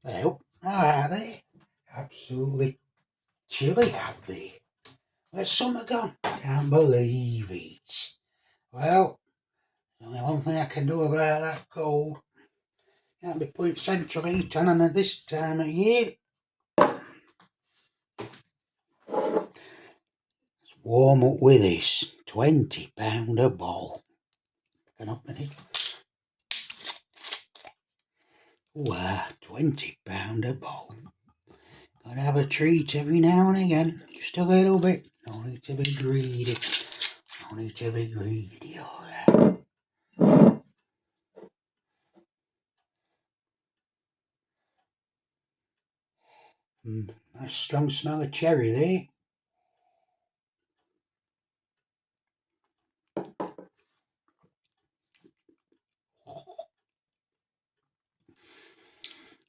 Well, how are they? Absolutely chilly out there. Where's summer gone? Can't believe it. Well, there's only one thing I can do about that cold. Can't be putting central heat on at this time of year. Let's warm up with this. £20 a bowl. Can open it. Wow, £20 a bowl. Gotta have a treat every now and again. Just a little bit. No need to be greedy. No need to be greedy, alright. Nice strong smell of cherry there.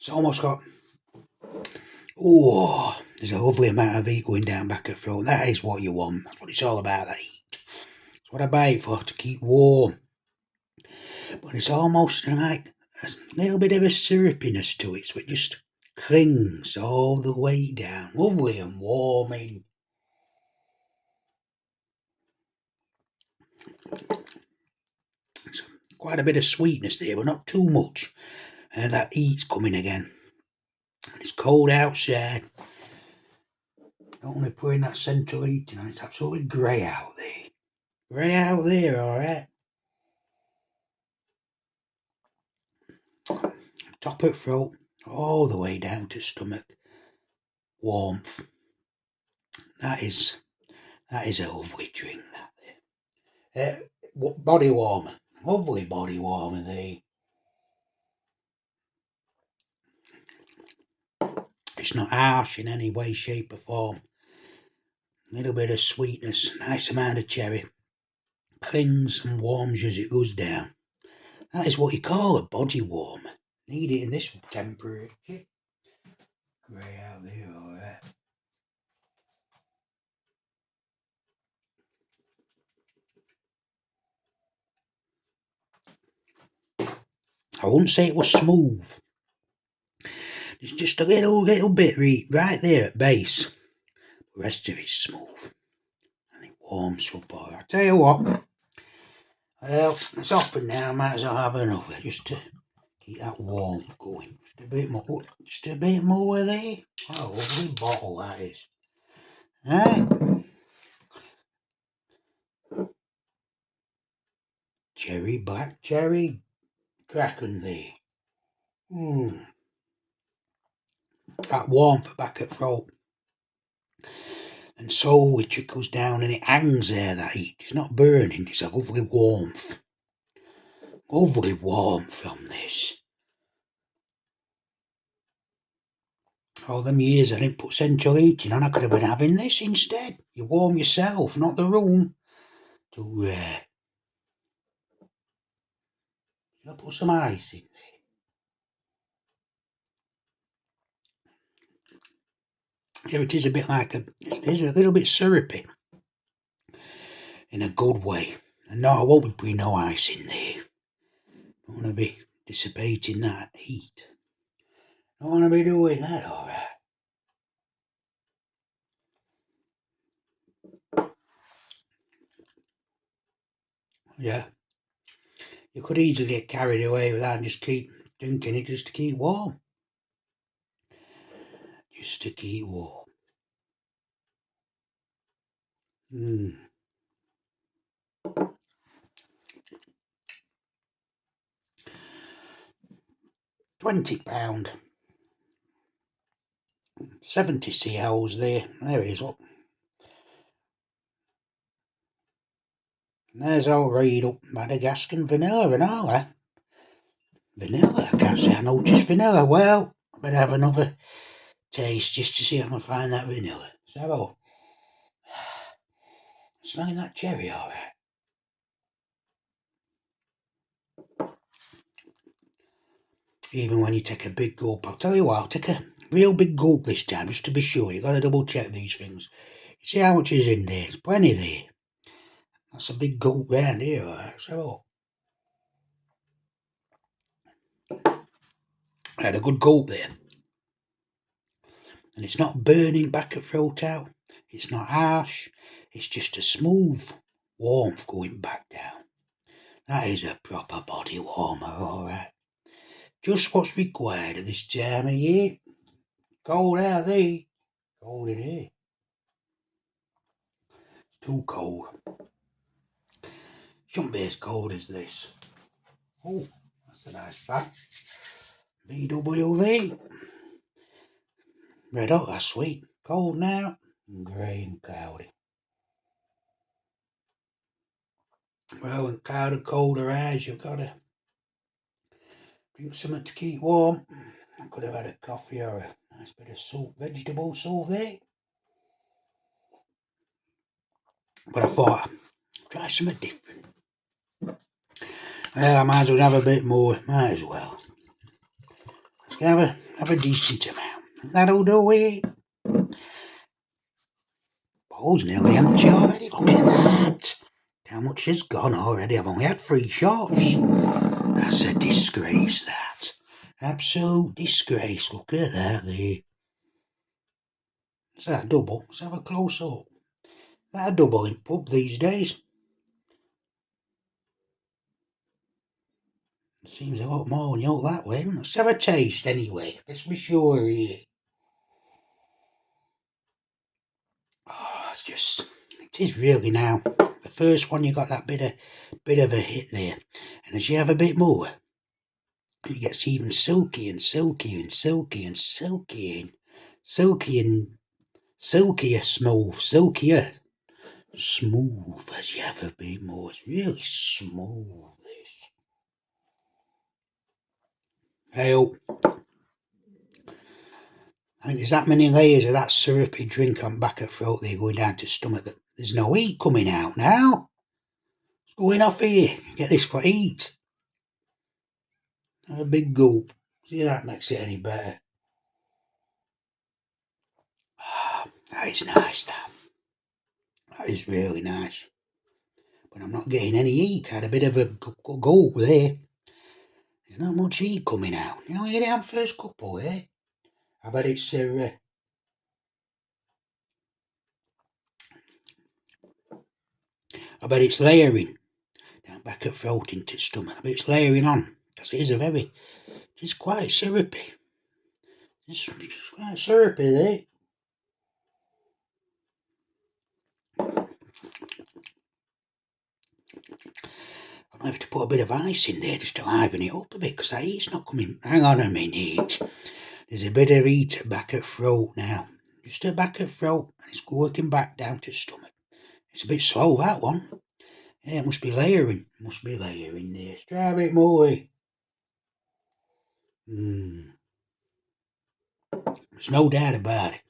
It's almost got, there's a lovely amount of heat going down back at throat. That is what you want. That's what it's all about, that heat. That's what I buy it for, to keep warm. But it's almost like a little bit of a syrupiness to it, so it just clings all the way down. Lovely and warming. It's quite a bit of sweetness there, but not too much. And that heat's coming again. And it's cold outside. Not only putting that central heating on, it's absolutely grey out there. Grey out there, alright. Top of throat, all the way down to stomach. Warmth. That is a lovely drink, that there. Body warmer. Lovely body warmer there. It's not harsh in any way, shape or form. A little bit of sweetness, nice amount of cherry. Clings and warms you as it goes down. That is what you call a body warmer. Need it in this temperature. Grey out there, alright. I wouldn't say it was smooth. There's just a little bit right there at base. The rest of it's smooth. And it warms up all right. I tell you what. Well, it's open now. I might as well have another just to keep that warmth going. Just a bit more. Just a bit more there. What a lovely bottle that is. Right? Cherry, black cherry, cracking there. That warmth back at throat. And so it trickles down and it hangs there, that heat. It's not burning, it's a lovely warmth. Lovely warmth from this. All them years I didn't put central heating on, I could have been having this instead. You warm yourself, not the room. Too rare. Should I put some ice in there? Yeah, it is a bit like it is a little bit syrupy. In a good way. And no, I won't be putting no ice in there. I don't want to be dissipating that heat. I don't want to be doing that, alright. Yeah. You could easily get carried away with that and just keep drinking it just to keep warm. Just to keep warm. £20. 70 CLs there. There it is, look. And there's all read up Madagascar vanilla and all that. Vanilla? I can't say I noticed vanilla. Well, I better have another taste just to see if I can find that vanilla. So, smelling that cherry alright. Even when you take a big gulp, I'll tell you what, I'll take a real big gulp this time just to be sure. You've got to double check these things. You see how much is in there? There's plenty there. That's a big gulp round here, alright. So, I had a good gulp there. And it's not burning back at throat out. It's not harsh. It's just a smooth warmth going back down. That is a proper body warmer, alright. Just what's required at this time of year. Cold out there. Cold in here. It's too cold. Shouldn't be as cold as this. Oh, that's a nice fact. VWV. Red hot last week. Cold now. Grey and cloudy. Well, when cloud and colder eyes, you've got to drink something to keep warm. I could have had a coffee or a nice bit of soup, vegetable soup there. But I thought I'd try something different. I might as well have a bit more. Might as well. Let's have a decent amount. That'll do it. Bowl's nearly empty already. Look at that. How much has gone already? I've only had 3 shots. That's a disgrace, that. Absolute disgrace. Look at that there. Is that a double? Let's have a close up. Is that a double in pub these days? It seems a lot more when you look that way. Let's have a taste anyway. Let's be sure here. Oh, it is really now. The first one you got that bit of a hit there. And as you have a bit more, it gets even silky and silky and silky and silky and silky and silkier smooth, silkier smooth as you have a bit more. It's really smooth, this. Hey, I think there's that many layers of that syrupy drink on back of throat there going down to stomach that there's no heat coming out now. What's going off here? Get this for heat. Have a big gulp. See if that makes it any better. That is nice, that. That is really nice. But I'm not getting any heat. I had a bit of a gulp there. There's not much heat coming out. You only get it on first couple there. I bet it's layering down back at throat into stomach. I bet it's layering on. Because it's quite syrupy. It's quite syrupy there. I might have to put a bit of ice in there just to liven it up a bit because that heat's not coming. Hang on a minute. There's a bit of heat at back at throat now. Just at back at throat and it's working back down to stomach. It's a bit slow, that one. Yeah, it must be layering. Must be layering there. Let's try a bit more. There's no doubt about it.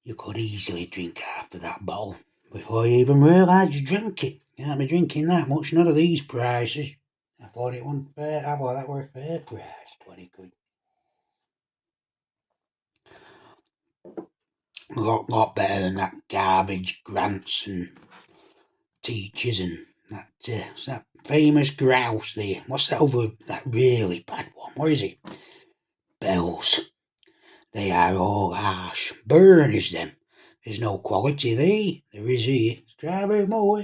You could easily drink half of that bottle before you even realise you drank it. You can't be drinking that much, not of these prices. I thought it wasn't fair. I thought that were a fair price, 20 quid. A lot better than that garbage Grants and Teachers and that famous grouse there. What's that really bad one? What is it? Bells. They are all harsh. Burn is them. There's no quality there. There is here. Try a bit more.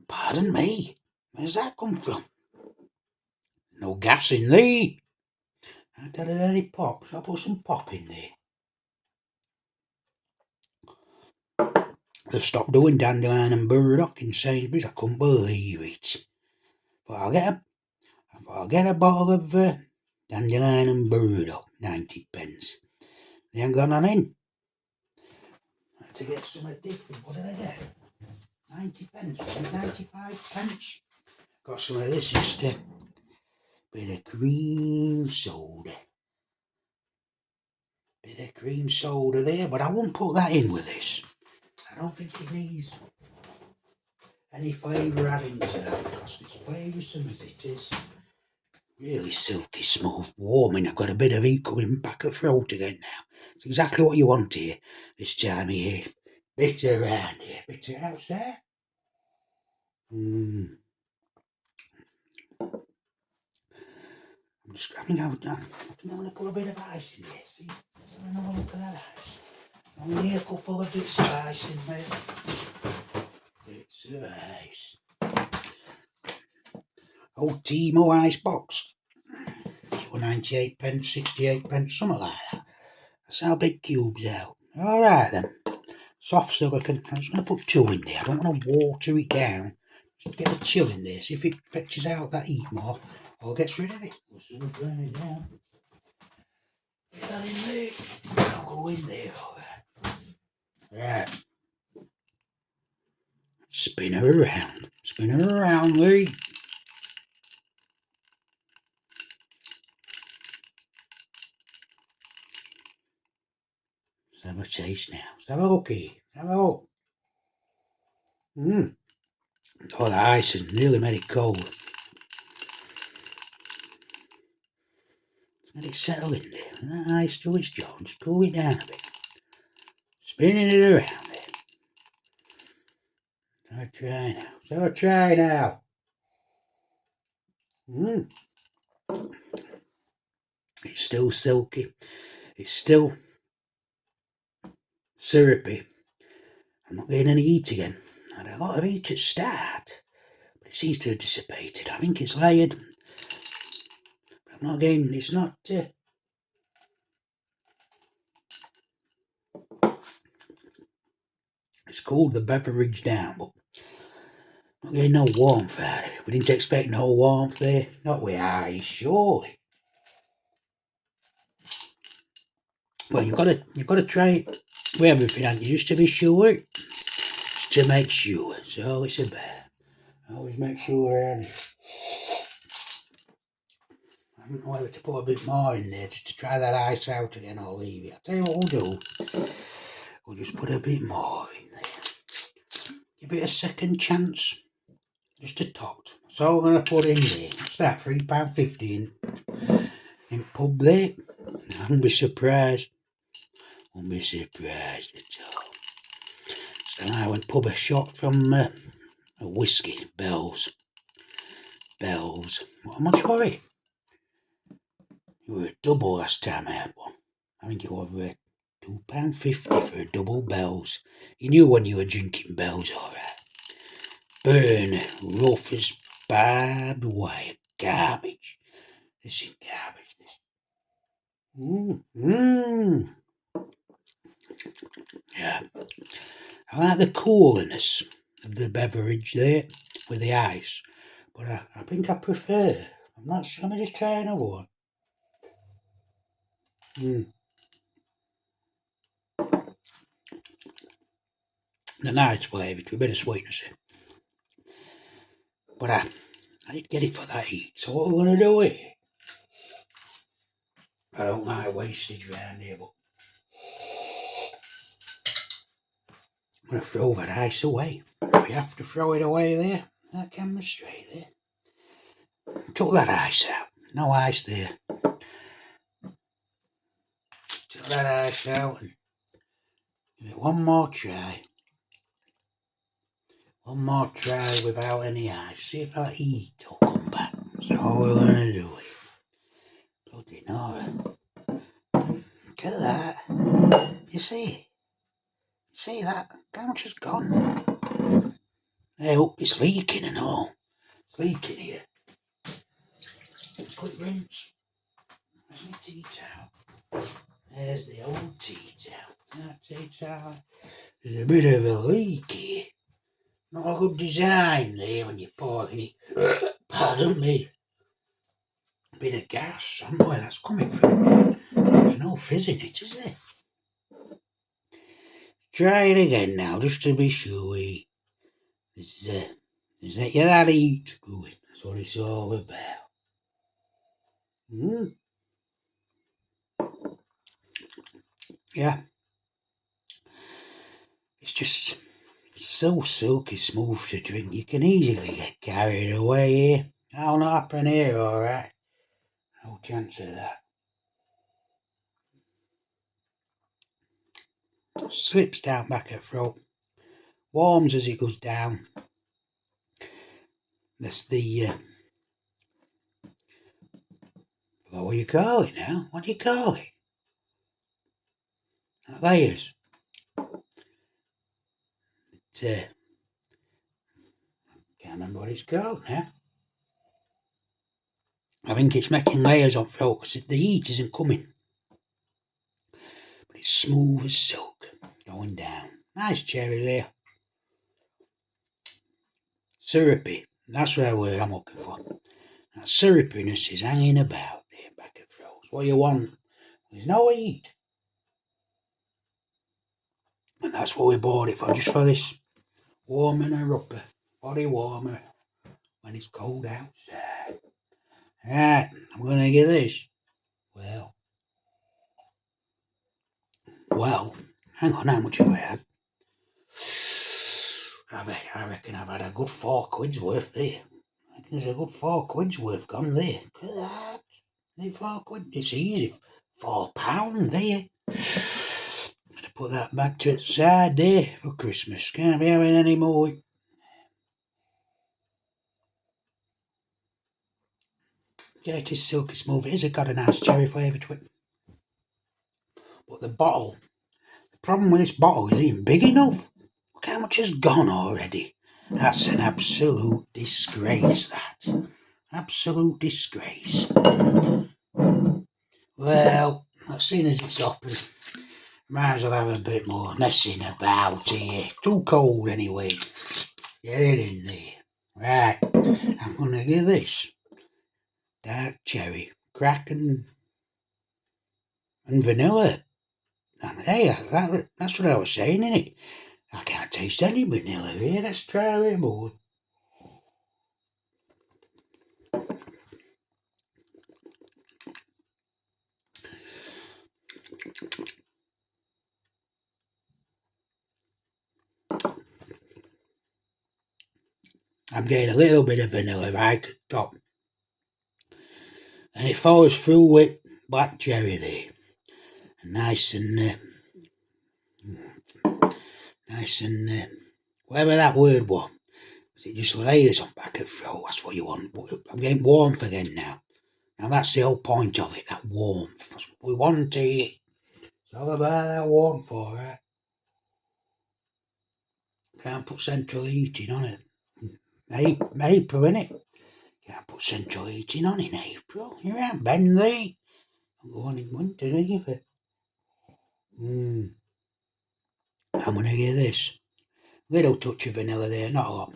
Pardon me. Where's that come from? No gas in there. I haven't had any pop, so I'll put some pop in there. They've stopped doing dandelion and burdock in Sainsbury's. I couldn't believe it. But I'll get a bottle of dandelion and burdock, 90 pence. They ain't got none in. I had to get something different. What did I get? 90 pence, 95 pence. Got some of this instead. Bit of cream soda. Bit of cream soda there, but I won't put that in with this. I don't think it needs any flavour adding to that because it's flavoursome as it is. Really silky, smooth, warming. I've got a bit of heat coming back at throat again now. It's exactly what you want here this time of year. Bitter around here, bitter outside. I think I'm going to put a bit of ice in there. See? Let's have another look at that ice. Only a couple of bits of ice in there. Bits of ice. Old Timo ice box. It was 98 pence, 68 pence, something like that. That's how big cubes are. Alright then. Soft silicon. I'm just going to put 2 in there. I don't want to water it down. Just get a chill in there. See if it fetches out that heat more or gets rid of it. We'll dry it down. Get that in there. I'll go in there. Alright. Spin her around. Spin her around, Lee. Let's have a taste now. Let's have a looky. Have a look. Oh, the ice has nearly made it cold. Let it settle in there. Let that ice do its job. Just cool it down a bit. Spinning it around there. Have a try now. Let's have a try now. It's still silky. It's still syrupy. I'm not getting any heat again. I had a lot of heat at start, but it seems to have dissipated. I think it's layered. But I'm not getting. It's not. It's cooled the beverage down, but I'm not getting no warmth out of it. We didn't expect no warmth there. Not with ice, surely. Well, you've got to try it with everything, haven't you, just to be sure. Just to make sure. So it's about. Always make sure, I don't know whether to put a bit more in there just to try that ice out again or leave it. I'll tell you what we'll do. We'll just put a bit more in there. Give it a second chance. Just a tot. So we're going to put in there. What's that? £3.50 in pub there. I won't be surprised. Won't be surprised at all. So I went pub a shot from a whiskey. Bell's. How much for it? It was a double last time I had one. I think it was £2.50 for a double Bell's. You knew when you were drinking Bell's, alright. Burn, rough as barbed wire. Garbage. This is garbage. Yeah. I like the coolness of the beverage there with the ice. But I think I prefer. I'm not sure. Let me just try another one. The nice flavour with a bit of sweetness in. But I didn't get it for that heat. So what we're going to do here, I don't like wastage around here, but I'm going to throw that ice away. We have to throw it away there. That camera straight there. Took that ice out. No ice there. Took that ice out and give it one more try. One more try without any ice. See if that heat will come back. That's all we're going to do it. Bloody Nora. Look at that. You see it? See that? How much has gone? Hey, oh, it's leaking and all. It's leaking here. Quick rinse. Where's my tea towel? There's the old tea towel. That tea towel. There's a bit of a leak here. Not a good design there when you're pouring it. Pardon me. A bit of gas. I don't know where that's coming from. There's no fizz in it, is there? Try it again now, just to be sure. There's that heat going. That's what it's all about. Yeah. It's just so silky smooth to drink. You can easily get carried away here. That'll not happen here, alright? No chance of that. Slips down back at throat. Warms as it goes down. That's the Well, what do you call it now? What do you call it? Layers. Can't remember what it's called now. I think it's making layers on throat because the heat isn't coming. But it's smooth as silk. Going down. Nice cherry there. Syrupy. That's the word I'm looking for. That syrupiness is hanging about there back of throat. What you want. There's no heat. And that's what we bought it for, just for this warming her up, body warmer when it's cold outside. Right, I'm going to get this. Well, hang on, how much have I had? I reckon I've had a good £4 worth there. I reckon there's a good £4 worth gone there. Look at that. £4. It's easy. £4 there. I'm going to put that back to its side there for Christmas. Can't be having any more. Yeah, it is silky smooth. It has got a nice cherry flavour to it. But the problem with this bottle is it ain't big enough. Look how much has gone already. That's an absolute disgrace, that. Absolute disgrace. Well, as soon as it's open, might as well have a bit more messing about here. Too cold anyway. Get it in there. Right, I'm going to give this dark cherry, crack and vanilla. And hey, that's what I was saying, innit? I can't taste any vanilla here. Let's try it more. I'm getting a little bit of vanilla right at the top. And it follows through with black cherry there. Nice and whatever that word was. It just layers on back of throat. That's what you want. I'm getting warmth again now. Now that's the whole point of it, that warmth. That's what we want to eat. It's all about that warmth, alright. Can't put central heating on it. April, innit? Can't put central heating on in April. You ain't bend there. I'm going in winter either. I'm gonna get this. Little touch of vanilla there, not a lot.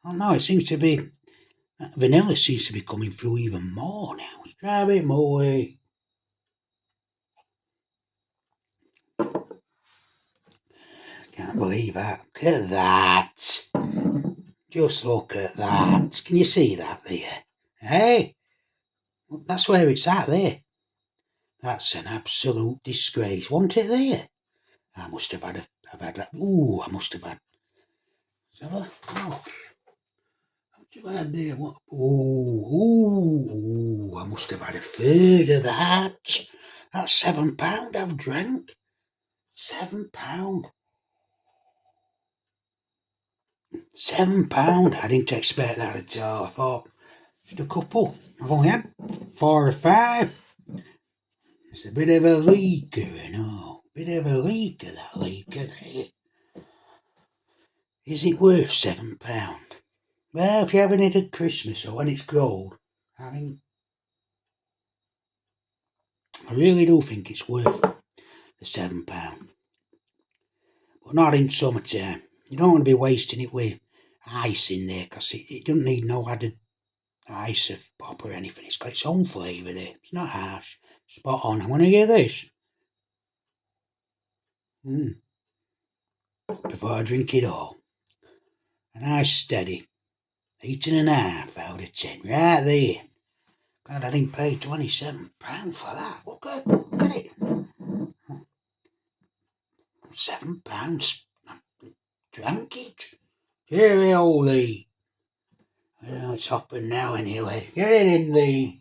Oh no, it seems to be, that vanilla seems to be coming through even more now. Let's try a bit more. Can't believe that. Look at that. Just look at that. Can you see that there? Hey? That's where it's at there. That's an absolute disgrace. Wasn't it there? I must have had Ooh, I must have had. Let's have a look. How much have I had there? What? Ooh, I must have had a third of that. That's £7 I've drank. £7. £7. I didn't expect that at all. I thought just a couple. I've only had 4 or 5. It's a bit of a leaker, you know. Bit of a leaker, that leaker there. Is it worth £7? Well, if you're having it at Christmas or when it's cold, I really do think it's worth the £7. But not in summertime. You don't want to be wasting it with ice in there because it doesn't need no added ice of pop or anything. It's got its own flavour there. It's not harsh. Spot on. I'm going to get this. Before I drink it all. A nice steady 8.5 out of 10. Right there. God, I didn't pay £27 for that. Look at it. £7. Drank it. Cheerio, Lee. Well, it's hopping now anyway. Get it in, Lee.